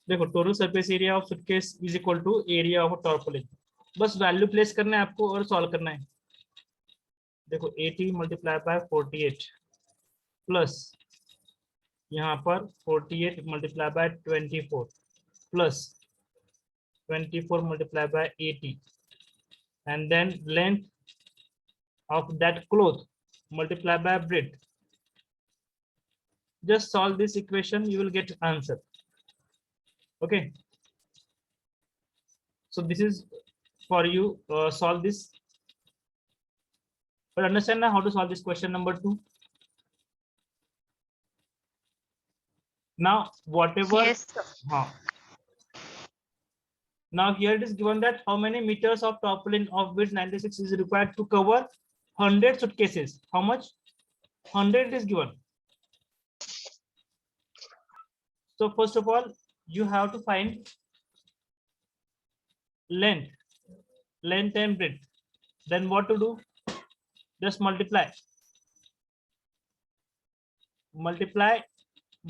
देखो total surface area of suitcase is equal to area of tarpaulin. बस value place करना है आपको और सॉल्व करना है। देखो 80 मल्टीप्लाई बाय 48 प्लस यहाँ पर 48 multiply by 24 plus 24 multiply by 80 and then length of that cloth multiply by breadth. Just solve this equation, you will get answer. Okay, so this is for you. Solve this, but understand now how to solve this question number 2. Now whatever, Yes, sir. now here it is given that how many meters of tarpaulin of width 96 is required to cover 100 suitcases. How much? 100 is given. So first of all you have to find length and breadth. Then what to do? Just multiply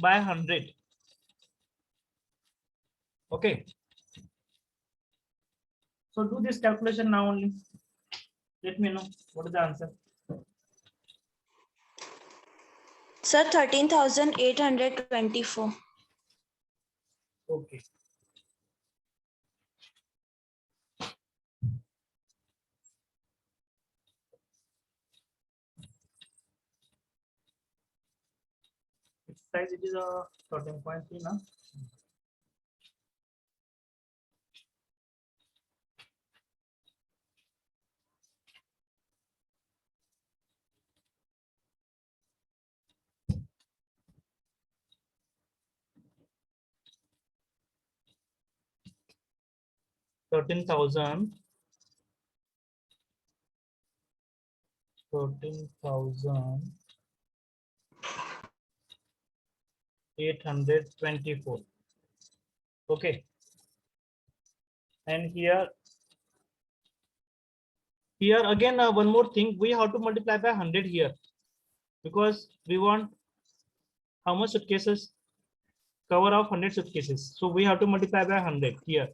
by 100. Okay, so do this calculation now only. Let me know what is the answer. Sir, 13,824. Okay, its size it is a 13.3 now. Thirteen thousand 824. Okay, and here again one more thing, we have to multiply by 100 here because we want how much suitcases? Cover of 100 suitcases, so we have to multiply by 100 here.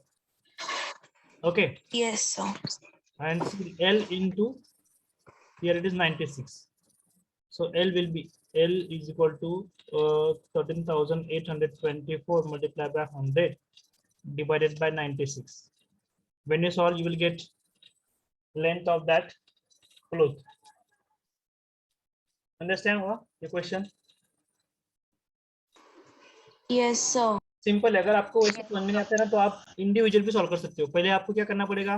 Okay, Yes, sir. and L into here it is 96, so L will be L is equal to 13,824 multiplied by 100 divided by 96. When you solve you will get length of that cloth. Understand what the question? Yes, sir. Simple है, अगर आपको वैसे समझ में नहीं आता है ना तो आप इंडिविजुअल भी सॉल्व कर सकते हो। पहले आपको क्या करना पड़ेगा,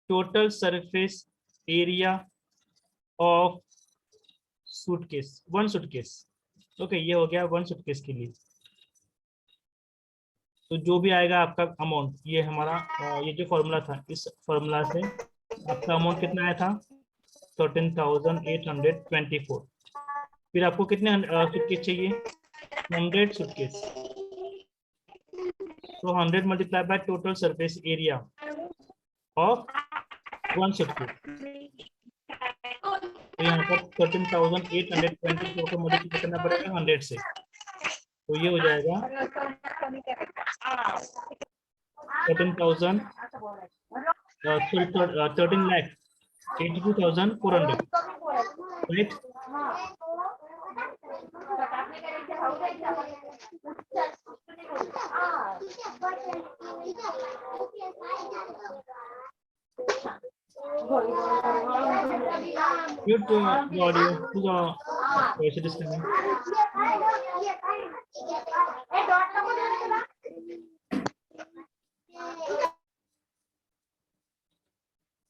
total surface area of suitcase, one suitcase. Okay, ये हो गया वन सूटकेस के लिए। तो जो भी आएगा आपका अमाउंट, ये हमारा ये जो फॉर्मूला था, इस फॉर्मूला से आपका अमाउंट कितना आया था 13,824। फिर आपको कितने सूटकेस चाहिए, 100 suitcase. So 100 multiplied by total surface area of one suitcase. तो यहाँ पर 13,824 को मल्टीप्लाई करना पड़ेगा 100 से, तो ये हो जाएगा 13,82,400, right. Mute the audio to the voice it is coming.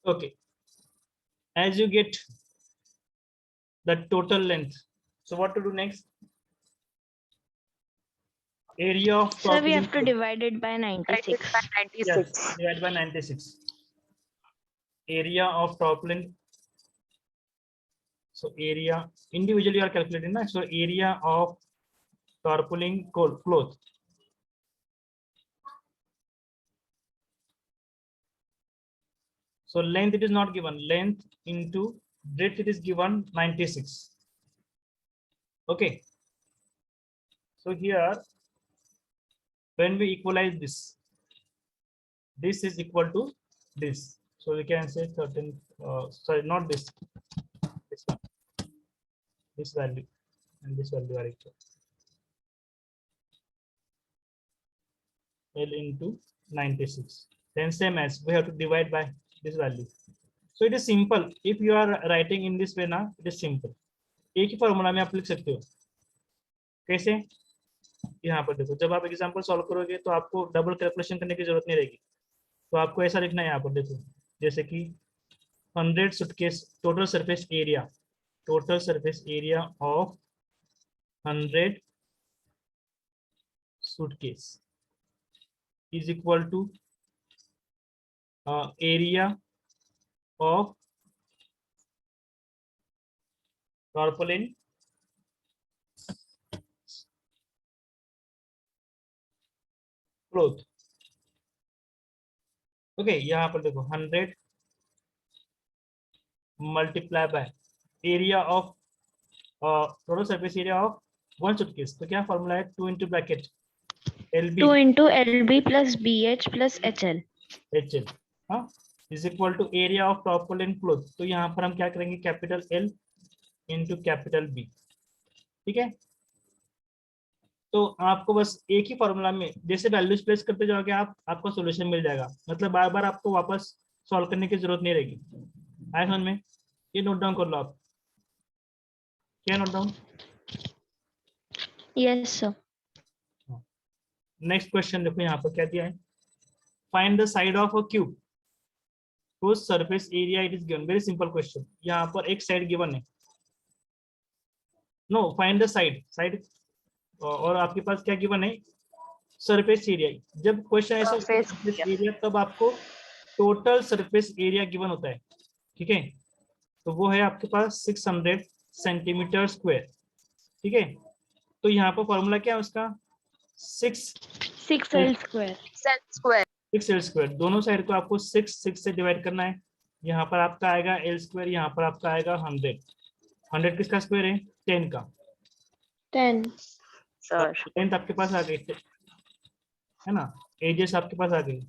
Okay, as you get the total length, so what to do next? Area of Sir, we have to divide it by 96. Yes, divide by 96. Area of tarpaulin. So area individually you are calculating na? So area of tarpaulin cloth. So length it is not given, length into breadth it is given 96. Okay, so here when we equalize this is equal to this, so we can say certain sorry, not this one, this value and this value are equal. L into 96, then same as we have to divide by this value. So it is simple. If you are writing in this way ना, it is simple. एक ही formula में आप लिख सकते हो. कैसे? यहाँ पर देखो, जब आप एग्जांपल सॉल्व करोगे तो आपको डबल कैलकुलेशन करने की जरूरत नहीं रहेगी. तो आपको ऐसा लिखना है यहाँ पर देखो, जैसे कि 100 suitcase total surface area of 100 suitcase is equal to area of tarpaulin cloth. Okay, यहाँ पर देखो 100 multiply by area of total surface area of 1 suitcase. तो क्या फॉर्मूला है? 2 into bracket LB 2 into LB plus BH plus HL. HL हाँ is equal to area of tarpaulin cloth. तो यहाँ पर हम क्या करेंगे? Capital L into capital B. ठीक है, तो आपको बस एक ही फॉर्मूला में जैसे वैल्यूज प्लेस करते जाओगे आप, आपको सॉल्यूशन मिल जाएगा. मतलब बार बार आपको वापस सॉल्व करने की जरूरत नहीं रहेगी. आए समझ में? ये नोट डाउन कर लो आप. क्या note down? Yes, sir. Next question देखो, यहाँ पर क्या दिया है? Find the side of a cube whose surface area it is given. Very simple question. यहाँ पर एक साइड गिवन है. नो, फाइंड द साइड और आपके पास क्या गिवन है? Surface area. जब क्वेश्चन ऐसा सरफेस एरिया, तब आपको टोटल सरफेस एरिया गिवन होता है. ठीक है, तो वो है आपके पास 600 सेंटीमीटर स्क्वायर. ठीक है, तो यहाँ पर फॉर्मूला क्या है उसका? 6L square. 6L square. दोनों साइड को आपको 6 से डिवाइड करना है. यहाँ पर आपका आएगा L स्क्वायर, यहाँ पर आपका आएगा 100. 100 किसका स्क्वायर है? 10 का. 10. Sir. 10 आपके पास आ गई है ना. एजेस आपके पास आ गई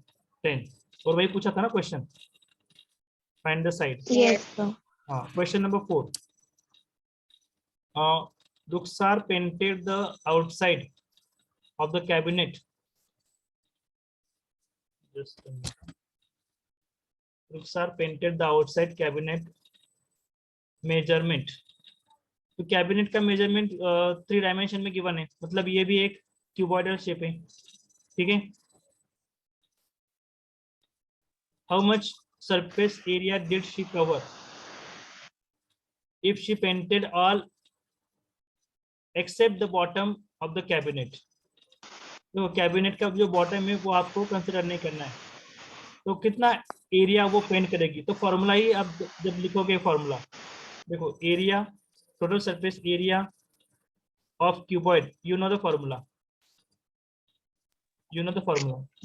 10. और वही पूछा था ना question, find the side. Yes, sir. हाँ, question number 4. Rukhsar painted the outside of the cabinet. Just a minute. Rukhsar painted the outside cabinet measurement. तो कैबिनेट का मेजरमेंट 3 डायमेंशन में गिवन है. मतलब ये भी एक क्यूबॉइडल शेप है. ठीक है, how much surface area did she cover if she painted all except the bottom of the cabinet. तो कैबिनेट का जो बॉटम है वो आपको कंसिडर नहीं करना है. तो कितना एरिया वो पेंट करेगी? तो फॉर्मूला ही आप जब लिखोगे, फॉर्मूला देखो, area total surface area of cuboid. You know the formula.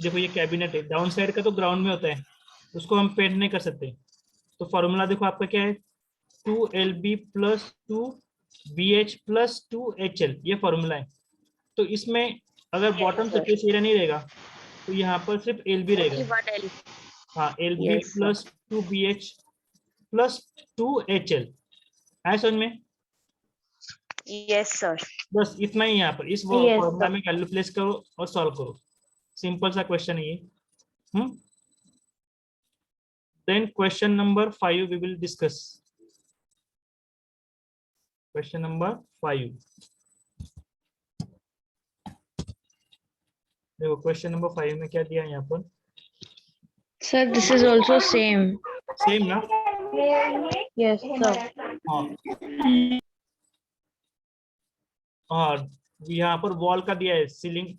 देखो ये कैबिनेट है, डाउन साइड का तो ग्राउंड में होता है, उसको हम पेंट नहीं कर सकते. तो फॉर्मूला देखो आपका क्या है? 2LB plus 2BH plus 2HL. ये फॉर्मूला है. तो इसमें अगर बॉटम सरफेस एरिया नहीं रहेगा तो यहाँ पर सिर्फ LB रहेगा. हाँ, LB Yes, sir. plus 2BH plus 2HL. है समझ में? Yes, sir. बस इतना ही. यहाँ पर इस Yes, फॉर्मूला sir. में वैल्यू प्लेस करो और सॉल्व करो. सिंपल सा क्वेश्चन है ये. Then question number 5 we will discuss. Question number 5. देखो क्वेश्चन नंबर 5 में क्या दिया है यहाँ पर? Sir, this is also same. Same ना? Yes, sir. हाँ, यहाँ पर वॉल का दिया है, सीलिंग.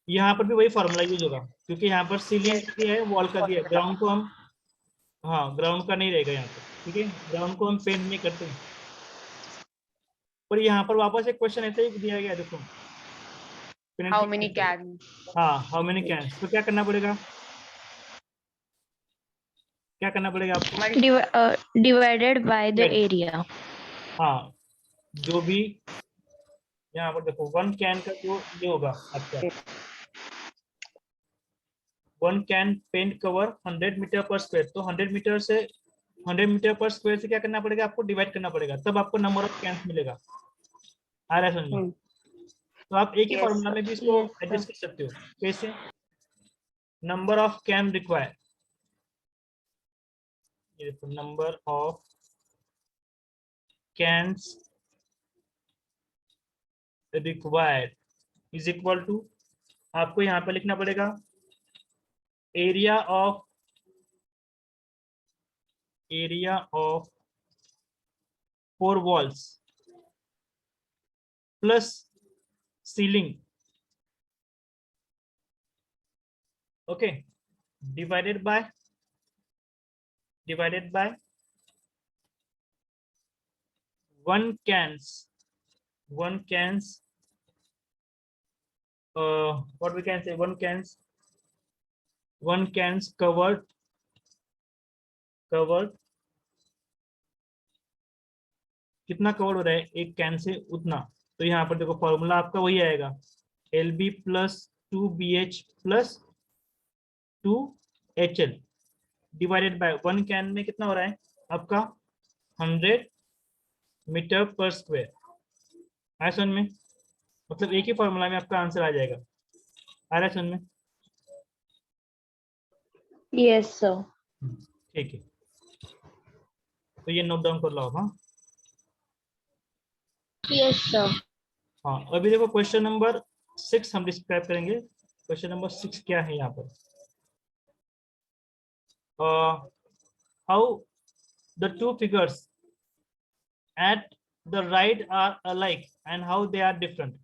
यहाँ पर भी वही फॉर्मूला यूज होगा, क्योंकि यहाँ पर सीलिंग दिया है, वॉल का दिया है. ग्राउंड को हम, हाँ, ग्राउंड का नहीं रहेगा यहाँ पर. ठीक है, ग्राउंड को हम पेंट नहीं करते. पर यहाँ पर वापस एक क्वेश्चन ऐसा ही दिया गया. देखो How many can? हाँ, हाउ मेनी कैन. तो क्या करना पड़ेगा? क्या करना पड़ेगा आपको? Divided by the area. हाँ, जो भी यहाँ पर देखो 1 कैन का जो ये होगा आपका one can paint cover 100 meter पर स्क्वायर, तो 100 मीटर पर स्क्वायर से क्या करना पड़ेगा आपको, डिवाइड करना पड़ेगा, तब आपको नंबर ऑफ कैंस मिलेगा। आ रहा है समझ में? तो आप एक ही Yes, फॉर्मूला sir. में भी इसको Yes, sir. एडजस्ट कर सकते हो। कैसे? नंबर ऑफ कैन रिक्वायर, ये देखो number of cans required is equal to, आपको यहाँ पर लिखना पड़ेगा area of 4 walls plus ceiling, okay, divided by one cans what we can say, one cans covered कितना कवर हो रहा है एक कैन से, उतना। तो यहाँ पर देखो फॉर्मूला आपका वही आएगा, LB plus 2BH plus 2HL divided by one can में कितना हो रहा है आपका 100 मीटर पर स्क्वायर। आया समझ में? मतलब एक ही फॉर्मूला में आपका आंसर आ जाएगा। आ रहा है समझ में? Yes, sir. ठीक है, तो ये नोट डाउन कर लो। हाँ Yes, sir. हाँ, अभी देखो क्वेश्चन नंबर 6 हम डिस्क्राइब करेंगे। क्वेश्चन नंबर 6 क्या है यहाँ पर, how the two figures at the right are alike and how they are different,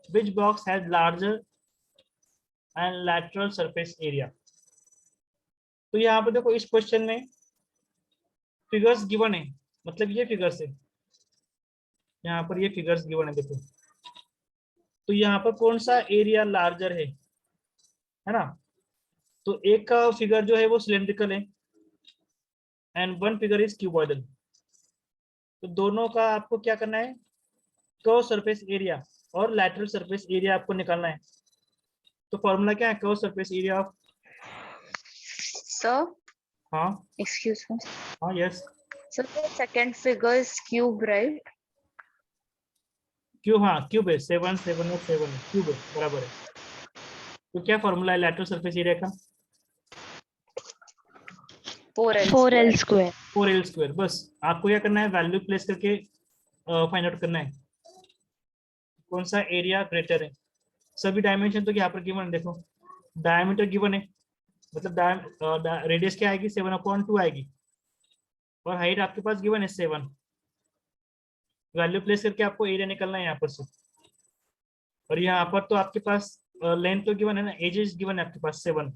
which box has larger and lateral surface area। तो यहाँ पर देखो इस क्वेश्चन में फिगर्स गिवन है, मतलब ये फिगर्स है, यहाँ पर ये फिगर्स गिवन है देखो। तो यहाँ पर कौन सा एरिया लार्जर है ना? तो एक का फिगर जो है वो सिलेंड्रिकल है and one figure is cuboidal. तो दोनों का आपको क्या करना है, कर्व सरफेस एरिया और लैटरल सरफेस एरिया आपको निकालना है। तो फॉर्मूला क्या है, curve surface area of, Sir, हाँ excuse me. हाँ yes, So the second figure is cube, right? Cube, हाँ क्यूब है, 7 7 और 7 है, क्यूब है, बराबर है। तो क्या फॉर्मूला है लैटरल सरफेस एरिया का, 4L 4L square. square. 4L square. बस आपको क्या करना है, वैल्यू प्लेस करके फाइंड आउट करना है कौन सा एरिया ग्रेटर है। सभी डायमेंशन तो यहाँ पर गिवन है, देखो डायमीटर गिवन है, मतलब रेडियस क्या आएगी 7/2 आएगी, और हाइट आपके पास गिवन है 7। वैल्यू प्लेस करके आपको एरिया निकलना है यहाँ पर से। और यहाँ पर तो आपके पास लेंथ तो गिवन है ना, एजेस गिवन है आपके पास 7।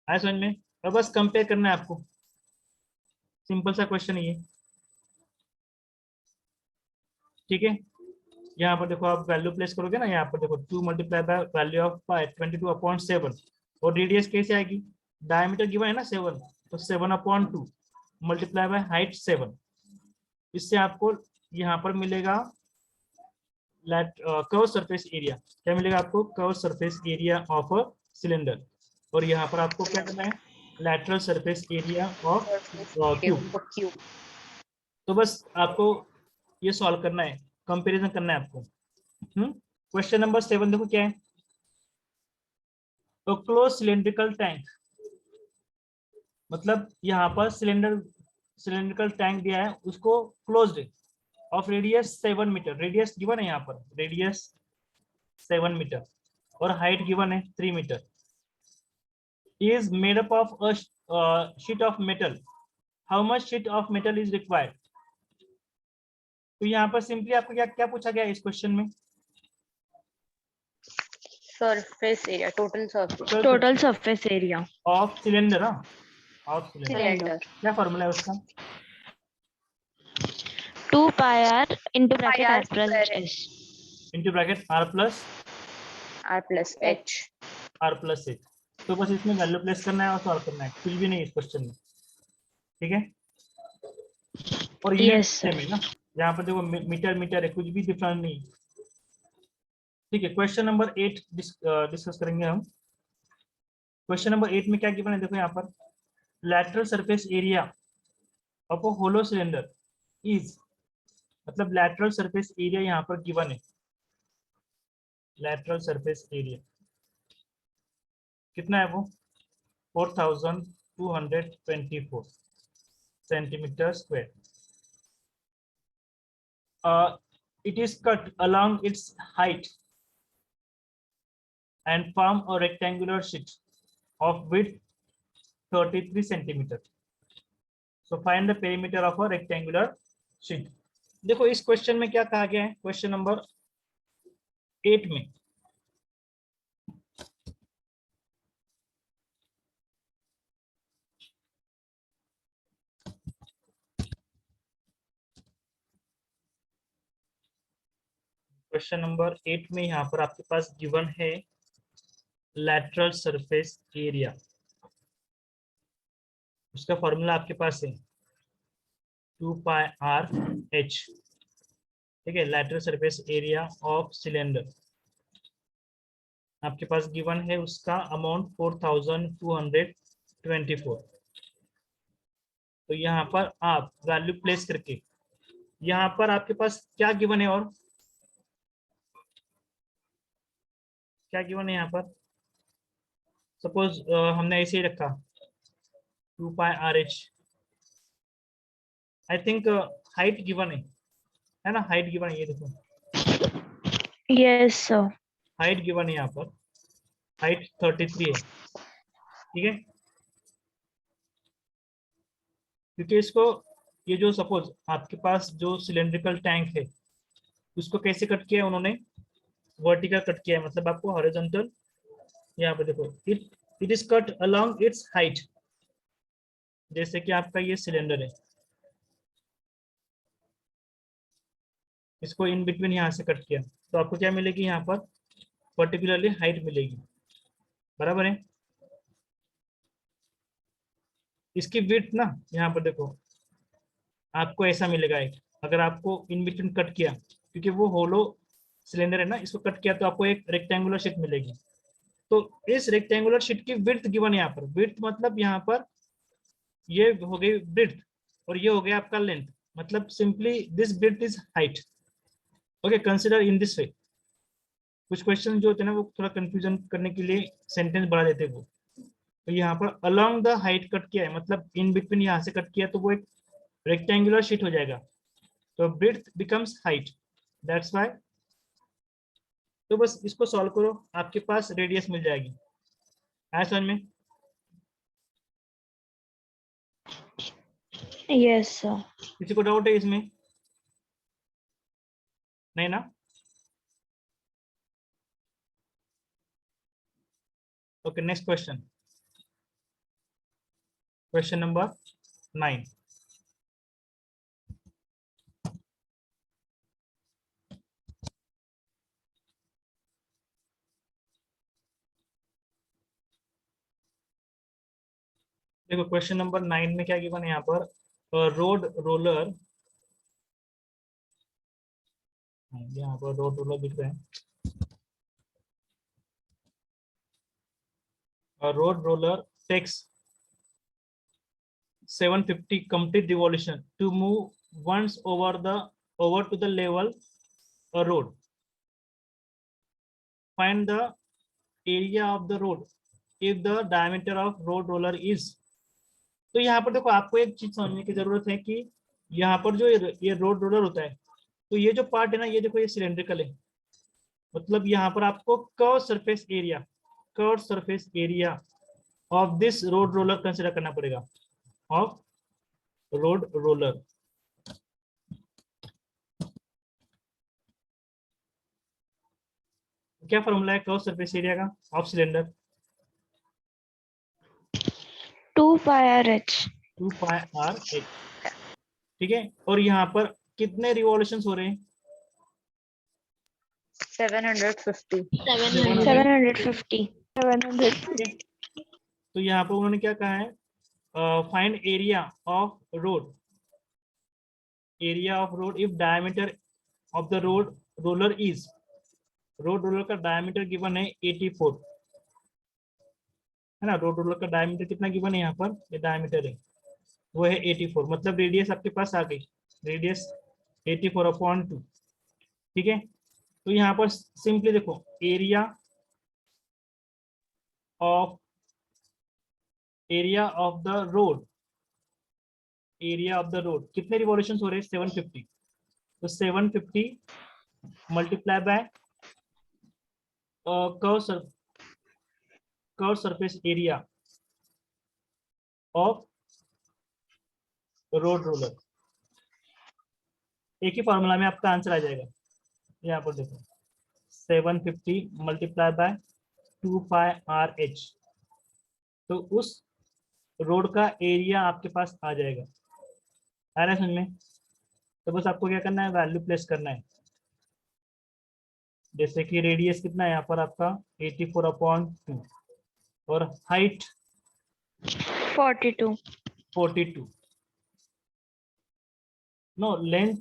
आया समझ में? और बस कंपेयर करना है आपको, सिंपल सा क्वेश्चन है ये, ठीक है। यहाँ पर देखो आप वैल्यू प्लेस करोगे ना, यहाँ पर देखो 2 मल्टीप्लाई बाय वैल्यू ऑफ 22/7, और रेडियस कैसे आएगी, डायमीटर गिवन है ना 7, तो 7/2 मल्टीप्लाई बाय हाइट 7। इससे आपको यहाँ पर मिलेगा कर्व सरफेस एरिया। क्या मिलेगा आपको, curve surface area of a cylinder. और यहाँ पर आपको क्या करना है, lateral surface area of cube. Cube. तो बस आपको ये सॉल्व करना है, कंपैरिजन करना है आपको। क्वेश्चन नंबर 7 देखो क्या है, तो क्लोज सिलेंड्रिकल टैंक, मतलब यहाँ पर सिलेंड्रिकल टैंक दिया है, उसको closed of radius 7 meter, radius given है यहाँ पर, रेडियस 7 मीटर और हाइट गिवन है 3 meter, is made up of a sheet of metal, how much sheet of metal is required। तो यहाँ पर सिंपली आपको क्या क्या पूछा गया इस क्वेश्चन में, Surface area, total surface. Total surface area. Of cylinder, हाँ ऑफ सिलेंडर। Cylinder. क्या फॉर्मूला है उसका, 2 pi r into bracket Pi r r plus square. s. Into bracket r plus R+H. h। तो बस इसमें वैल्यू प्लेस करना है और सॉल्व करना है, कुछ भी नहीं इस क्वेश्चन में, ठीक है। और यूनिट Yes, sir. सेम है ना, यहाँ पर देखो मीटर मीटर है, कुछ भी डिफरेंस नहीं, ठीक है। क्वेश्चन नंबर 8 डिस्कस करेंगे हम। क्वेश्चन नंबर 8 में क्या गिवन है, देखो यहाँ पर lateral surface area of a hollow cylinder is, मतलब लैटरल सरफेस एरिया यहाँ पर गिवन है। लैटरल सरफेस एरिया कितना है वो, 4224 centimetre square. It is cut along its height and form a rectangular sheet of width 33 centimeter. So find the perimeter of a rectangular sheet. देखो इस question में क्या कहा गया है, क्वेश्चन नंबर 8 में क्वेश्चन नंबर 8 में यहाँ पर आपके पास गिवन है लैटरल सरफेस एरिया। उसका फॉर्मूला आपके पास है 2πr/h, ठीक है। Lateral surface area of cylinder आपके पास गिवन है, उसका अमाउंट 4224। तो यहाँ पर आप वैल्यू प्लेस करके, यहाँ पर आपके पास क्या गिवन है, और क्या गिवन है यहाँ पर, सपोज हमने ऐसे ही रखा 2πr/h। I think height given है ना, हाइट गिवन है, ये देखो Yes, sir. हाइट गिवन है यहाँ पर, हाइट 33 है, ठीक है। क्योंकि इसको, ये जो सपोज आपके पास जो सिलेंड्रिकल टैंक है उसको कैसे कट किया है उन्होंने, वर्टिकल कट किया है, मतलब आपको हॉरिजॉन्टल, यहाँ पे देखो it is cut along it's height. जैसे कि आपका ये सिलेंडर है, इसको इन बिटवीन यहाँ से कट किया, तो आपको क्या मिलेगी यहाँ पर, पर्टिकुलरली हाइट मिलेगी, बराबर है। इसकी विड्थ ना यहाँ पर देखो आपको ऐसा मिलेगा एक, अगर आपको इन बिटवीन कट किया, क्योंकि वो होलो सिलेंडर है ना, इसको कट किया तो आपको एक रेक्टेंगुलर शीट मिलेगी। तो इस रेक्टेंगुलर शीट की विड्थ गिवन है यहाँ पर, विड्थ मतलब यहाँ पर ये हो गई ब्रेड्थ और ये हो गया आपका लेंथ, मतलब simply this breadth is height. Okay, consider in this way. कुछ क्वेश्चन जो होते हैं ना वो थोड़ा कंफ्यूजन करने के लिए सेंटेंस बढ़ा देते हैं वो। तो यहाँ पर अलोंग द हाइट कट किया है, मतलब इन बिटवीन यहाँ से कट किया तो वो एक रेक्टेंगुलर शीट हो जाएगा, तो breadth becomes height, that's why. तो बस इसको सॉल्व करो, आपके पास रेडियस मिल जाएगी। आया समझ में? Yes, sir. किसी को डाउट है इसमें? नहीं ना? Okay, next question, question number 9। देखो क्वेश्चन नंबर 9 में क्या गिवन है यहाँ पर, रोड रोलर, यहाँ पर रोड रोलर दिख रहे हैं, road roller takes 750 complete revolution to move once over to the level a road. Find the area of the road if the diameter of road roller is। तो यहाँ पर देखो आपको एक चीज समझने की जरूरत है कि यहाँ पर जो ये रोड रोलर होता है, तो ये जो पार्ट है ना, ये देखो ये सिलेंड्रिकल है, मतलब यहाँ पर आपको curve surface area of this road roller consider करना पड़ेगा, ऑफ रोड रोलर। क्या फॉर्मूला है कर्व सरफेस एरिया का ऑफ सिलेंडर? 2πr/h. 2πr/h, ठीक है। और यहाँ पर कितने रिवॉल्यूशंस हो रहे हैं? 750. 750. 700. तो यहाँ पर उन्होंने क्या कहा है, find area of road if diameter of the road roller is, road roller का डायमीटर गिवन है 84, है ना। रोड रोलर का डायमीटर कितना गिवन है यहाँ पर, ये डायमीटर है वो है 84, मतलब रेडियस आपके पास आ गई, रेडियस 84/2। ठीक है, तो यहाँ पर सिंपली देखो area of the road, area of the road कितने रिवॉल्यूशन हो रहे हैं, 750। तो 750 multiply by curve surface area of road roller, एक ही फॉर्मूला में आपका आंसर आ जाएगा। यहाँ पर देखो 750 मल्टीप्लाई बाय 2πRH, तो उस रोड का एरिया आपके पास आ जाएगा। आ रहा है समझ में। तो बस आपको क्या करना है, वैल्यू प्लेस करना है। जैसे कि रेडियस कितना है यहाँ पर आपका 84/2 और हाइट 42. नो लेंथ,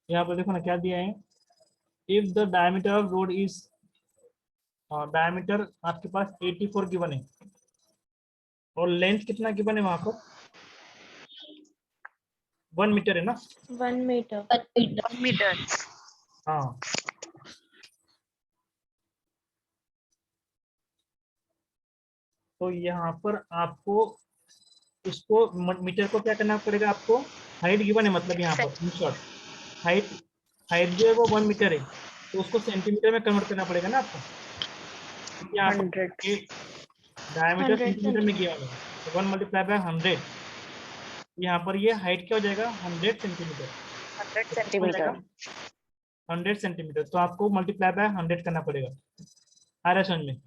यहाँ पर देखो ना क्या दिया है, if the diameter of road is, diameter आपके पास 84 गिवन है और लेंथ कितना गिवन है वहां पर, 1 मीटर है ना। 1 meter. 1 meter. हाँ, तो यहाँ पर आपको इसको मीटर को क्या करना पड़ेगा, आपको हाइट गिवन है, मतलब यहाँ पर इन शॉर्ट हाइट, हाइट जो है वो 1 मीटर है, तो उसको सेंटीमीटर में कन्वर्ट करना पड़ेगा ना आपको। क्योंकि यहाँ पर 100. डायमीटर 100 सेंटीमीटर में किया हुआ है, तो 1 मल्टीप्लाई बाय 100, यहाँ पर ये हाइट क्या हो जाएगा, 100 सेंटीमीटर। 100 centimeter. 100 सेंटीमीटर, तो आपको मल्टीप्लाई बाय 100 करना पड़ेगा। आ रहा है समझ में।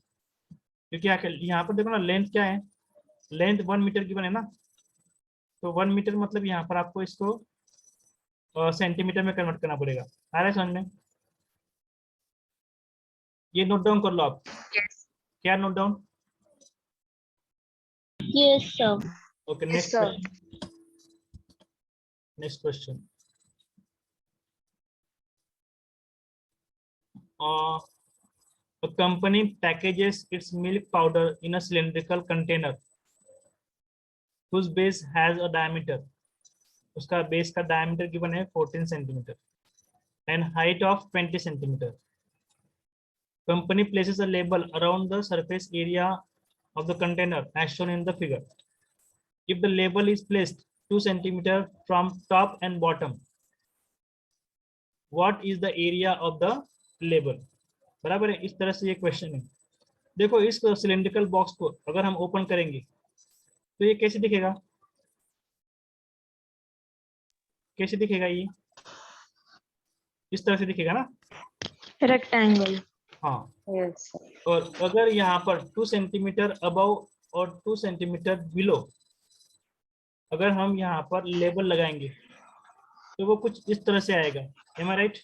क्योंकि यहाँ पर देखो ना लेंथ क्या है, लेंथ 1 मीटर की बने ना, तो 1 मीटर मतलब यहाँ पर आपको इसको सेंटीमीटर में कन्वर्ट करना पड़ेगा। आ रहा है समझ में। ये नोट डाउन कर लो आप। Yes. क्या note down. Yes, sir. Okay, Yes, next sir. Question, next question. A company packages its milk powder in a cylindrical container whose base has a diameter, उसका बेस का डायमीटर गिवन है 14 centimetre and height of 20 centimeter. Company places a label around the surface area of the container as shown in the figure. If the label is placed 2 centimeter from top and bottom, what is the area of the label? बराबर है, इस तरह से ये question है। देखो इस cylindrical box को अगर हम ओपन करेंगे तो ये कैसे दिखेगा, कैसे दिखेगा, ये इस तरह से दिखेगा ना। Rectangle. हाँ, Yes. और अगर यहाँ पर 2 सेंटीमीटर अबव और 2 सेंटीमीटर बिलो अगर हम यहाँ पर लेबल लगाएंगे तो वो कुछ इस तरह से आएगा। एम आई राइट।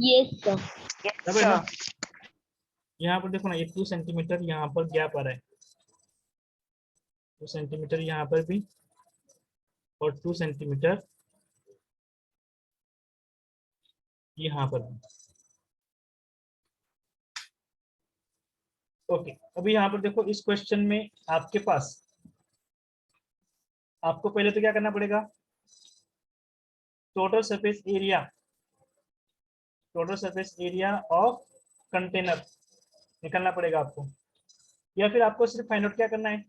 Yes, sir. Yes, है ना। sir. यहाँ पर देखो ना ये 2 सेंटीमीटर यहाँ पर गैप आ रहा है, 2 सेंटीमीटर यहाँ पर भी और 2 सेंटीमीटर यहाँ पर भी। ओके, अभी यहाँ पर देखो इस क्वेश्चन में आपके पास, आपको पहले तो क्या करना पड़ेगा, total surface area, total surface area of container निकालना पड़ेगा आपको, या फिर आपको सिर्फ फाइंड आउट क्या करना है,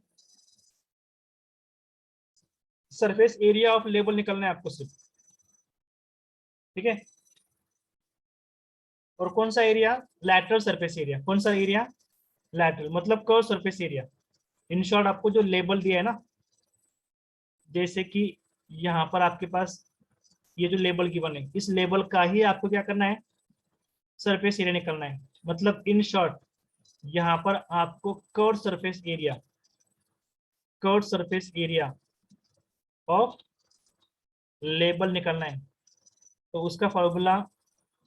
सरफेस एरिया ऑफ लेबल निकलना है आपको सिर्फ। ठीक है, और कौन सा एरिया, लैटरल सरफेस एरिया। कौन सा एरिया, लैटरल, मतलब curve surface area. In short आपको जो लेबल दिया है ना, जैसे कि यहाँ पर आपके पास ये जो लेबल गिवन है, इस लेबल का ही आपको क्या करना है, सरफेस एरिया निकलना है। मतलब इन शॉर्ट यहाँ पर आपको curve surface area, curve surface area of label निकलना है। तो उसका फॉर्मूला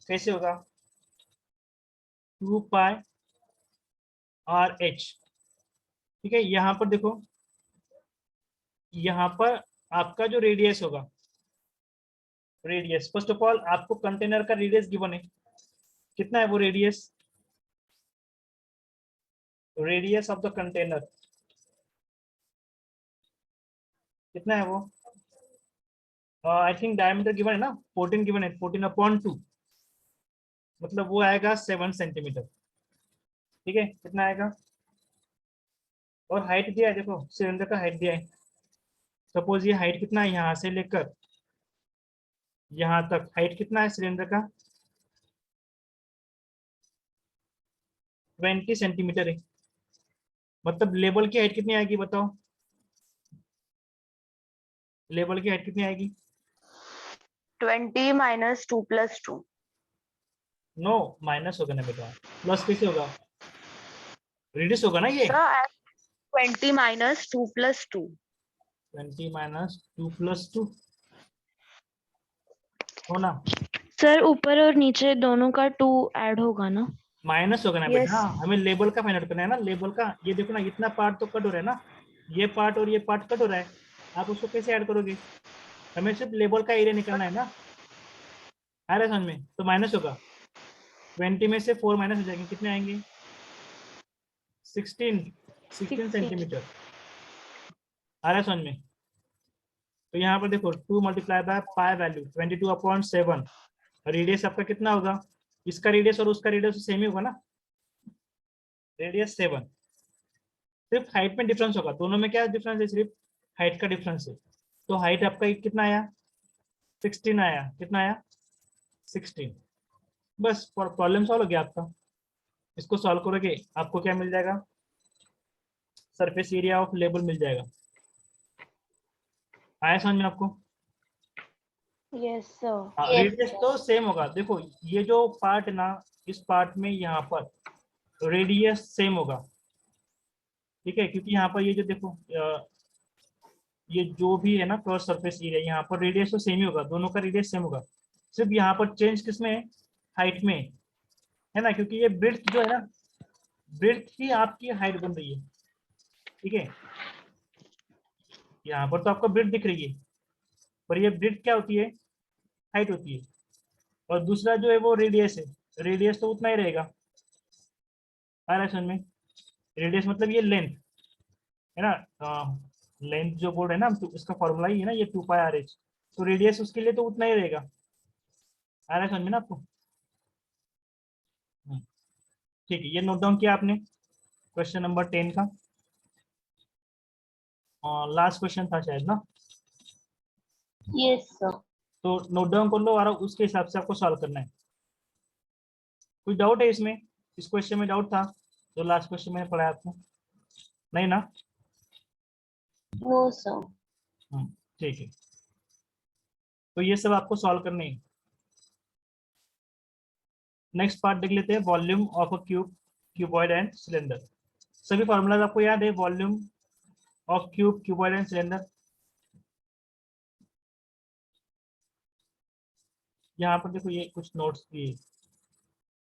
कैसे होगा, 2πRH। ठीक है, यहाँ पर देखो, यहाँ पर आपका जो रेडियस होगा, रेडियस फर्स्ट ऑफ ऑल आपको कंटेनर का रेडियस गिवन है, कितना है वो radius, radius of the container कितना है वो? आई थिंक डायमीटर गिवन है ना, 14 गिवन है, 14/2, मतलब वो आएगा 7 सेंटीमीटर। ठीक है, कितना आएगा? और हाइट दिया है, देखो सिलेंडर का हाइट दिया है। सपोज ये हाइट कितना है, यहाँ से लेकर यहाँ तक हाइट कितना है सिलेंडर का? 20 सेंटीमीटर है। मतलब लेबल की हाइट कितनी आएगी बताओ? लेबल की हाइट कितनी आएगी? 20 minus 2 plus 2. नो, माइनस होगा ना बेटा, प्लस कैसे होगा? रिड्यूस होगा ना ये। Sir, 20 minus 2 plus 2. 20 minus 2 plus 2 हो ना, सर ऊपर और नीचे दोनों का 2 ऐड होगा ना? माइनस होगा ना Yes. बेटा, हमें लेबल का फाइंड आउट करना है ना, लेबल का। ये देखो ना, इतना पार्ट तो कट हो रहा है ना, ये पार्ट और ये पार्ट कट हो रहा है, आप उसको कैसे ऐड करोगे? हमें सिर्फ लेबल का एरिया निकालना है ना, आ रहा है समझ में? तो माइनस होगा, 20 में से 4 माइनस हो जाएंगे, कितने आएंगे? 16 सेंटीमीटर। आ रहा है समझ में? तो यहाँ पर देखो 2 multiply by pi value 22/7, radius आपका कितना होगा? इसका रेडियस और उसका रेडियस सेम ही होगा ना, रेडियस 7। सिर्फ हाइट में डिफरेंस होगा, दोनों में क्या डिफरेंस है? सिर्फ हाइट का डिफरेंस है। तो हाइट आपका कितना आया? 16 आया। कितना आया? 16। बस प्रॉब्लम सॉल्व हो गया आपका। इसको सॉल्व करोगे आपको क्या मिल जाएगा? सरफेस एरिया ऑफ लेबल मिल जाएगा। आया समझ में आपको? Yes sir. रेडियस तो सेम होगा। देखो ये जो पार्ट है ना, इस पार्ट में यहाँ पर रेडियस सेम होगा, ठीक है, क्योंकि यहाँ पर ये जो देखो ये जो भी है ना क्रॉस सरफेस एरिया, यहाँ पर रेडियस तो सेम ही होगा, दोनों का रेडियस सेम होगा। सिर्फ यहाँ पर चेंज किसमें है? हाइट में है ना, क्योंकि ये ब्रेड्थ जो है ना, ब्रेड्थ ही आपकी हाइट बन रही है। ठीक है, यहाँ पर तो आपको ब्रेड्थ दिख रही है, पर ये ब्रेड्थ क्या होती है? हाइट होती है। और दूसरा जो है वो रेडियस है, रेडियस तो उतना ही रहेगा। आ रहा है समझ में? रेडियस मतलब ये लेंथ है ना, लेंथ जो बोल रहे हैं ना, तो इसका फॉर्मूला ही है ना ये 2πr/h, तो रेडियस उसके लिए तो उतना ही रहेगा। आ रहा है समझ में ना आपको? ठीक है, ये नोट डाउन किया आपने क्वेश्चन नंबर 10 का, और लास्ट क्वेश्चन था शायद ना, यस सर। तो नोट डाउन कर लो और उसके हिसाब से आपको सॉल्व करना है। कोई डाउट है इसमें? इस क्वेश्चन में डाउट था जो लास्ट क्वेश्चन मैंने पढ़ाया आपको? नहीं ना? No sir. ठीक है, तो ये सब आपको सॉल्व करने है। नेक्स्ट पार्ट देख लेते हैं, volume of a cube, cuboid and cylinder. सभी फॉर्मूलाज आपको याद है? Volume of cube, cuboid and cylinder. यहाँ पर देखो ये कुछ नोट्स दिए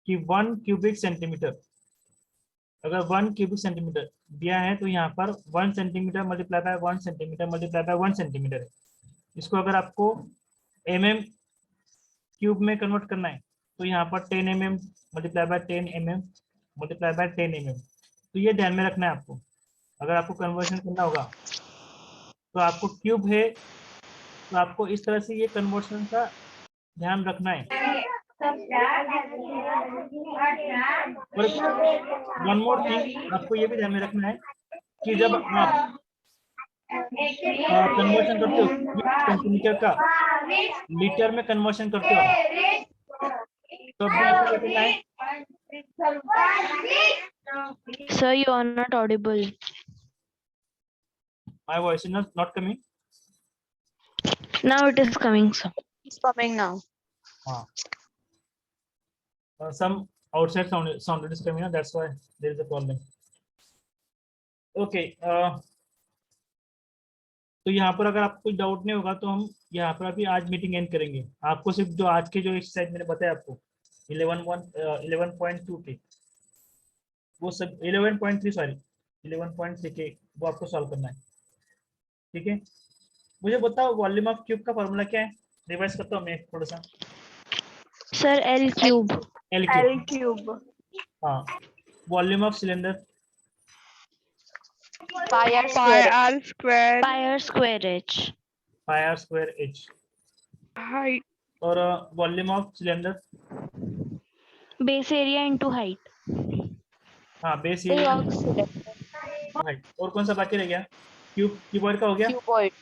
कि 1 क्यूबिक सेंटीमीटर, अगर 1 क्यूबिक सेंटीमीटर दिया है तो यहाँ पर 1 centimetre multiply by 1 centimetre multiply by 1 centimetre है। इसको अगर आपको क्यूब में कन्वर्ट करना है तो यहाँ पर 10 mm multiply by 10 mm multiply by 10 mm। तो ये ध्यान में रखना है आपको, अगर आपको कन्वर्शन करना होगा तो आपको क्यूब है तो आपको इस तरह से ये कन्वर्शन का ध्यान रखना है। और वन मोर थिंग आपको ये भी ध्यान में रखना है कि जब आप कन्वर्शन करते हो सेंटीमीटर का लीटर में कन्वर्शन करते हो तो भी आपको क्या करना है? Sir, you are not audible. My voice is not coming. Now it is coming, sir. It's coming now. Some outside sound is coming, that's why there is a problem. Okay, तो यहाँ पर अगर आपको कुछ डाउट नहीं होगा तो हम यहाँ पर अभी आज मीटिंग एंड करेंगे। आपको सिर्फ जो आज के जो एक्सरसाइज मैंने बताया आपको 11.2 के वो सब 11.3 सॉरी 11.3 के वो आपको सॉल्व करना है। ठीक है, मुझे बताओ वॉल्यूम ऑफ क्यूब का फॉर्मूला क्या है? रिवाइज करता हूँ मैं थोड़ा सा। Sir, L cube. L cube. हाँ, volume of cylinder pi r pi square r square pi r square h. pi r square h. height और volume of cylinder, Base area into height. हाँ base Say area of cylinder. Height. और कौन सा बाकी रह गया? Cuboid का हो गया। Cuboid.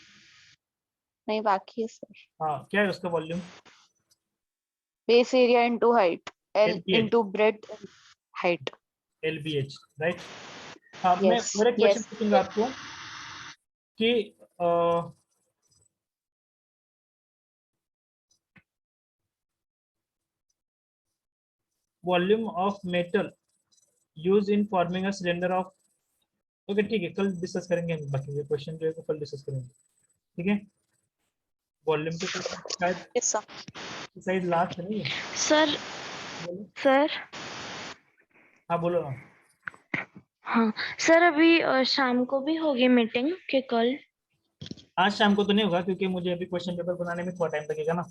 नहीं बाकी है सर. हाँ क्या है उसका volume? Base area into height. L LBH, into breadth and height. LBH, right. हाँ मैं Yes. और एक क्वेश्चन Yes. पूछूंगा आपको कि volume of metal use in forming a cylinder of, okay ठीक है, कल डिस्कस करेंगे हम, बाकी ये क्वेश्चन जो है वो कल डिस्कस करेंगे, ठीक है। वॉल्यूम के शायद Yes sir. शायद लास्ट है नहीं है। Sir, बोलो। sir. हाँ बोलो ना। हाँ सर, अभी शाम को भी होगी मीटिंग के कल? आज शाम को तो नहीं होगा क्योंकि मुझे अभी क्वेश्चन पेपर बनाने में थोड़ा टाइम लगेगा ना।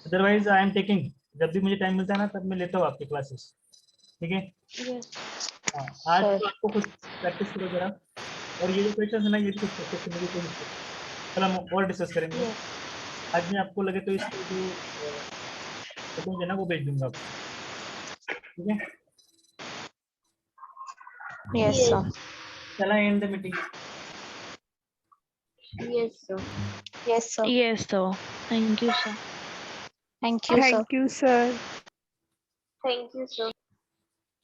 अदरवाइज आई एम टेकिंग, जब भी मुझे टाइम मिलता है ना तब मैं लेता हूँ आपकी क्लासेस, ठीक है। हाँ आज Sir. तो आपको कुछ प्रैक्टिस करो जरा, और ये जो क्वेश्चन है ना ये भी कुछ प्रैक्टिस करने की कोशिश करो, कल हम और डिस्कस करेंगे। आज मैं आपको लगे तो इसके जो फोटो है ना वो भेज दूंगा आपको, ठीक है। Yes sir. चला and the meeting. Yes sir. Yes, sir. Thank you, sir. Thank you sir. thank you sir Thank you sir.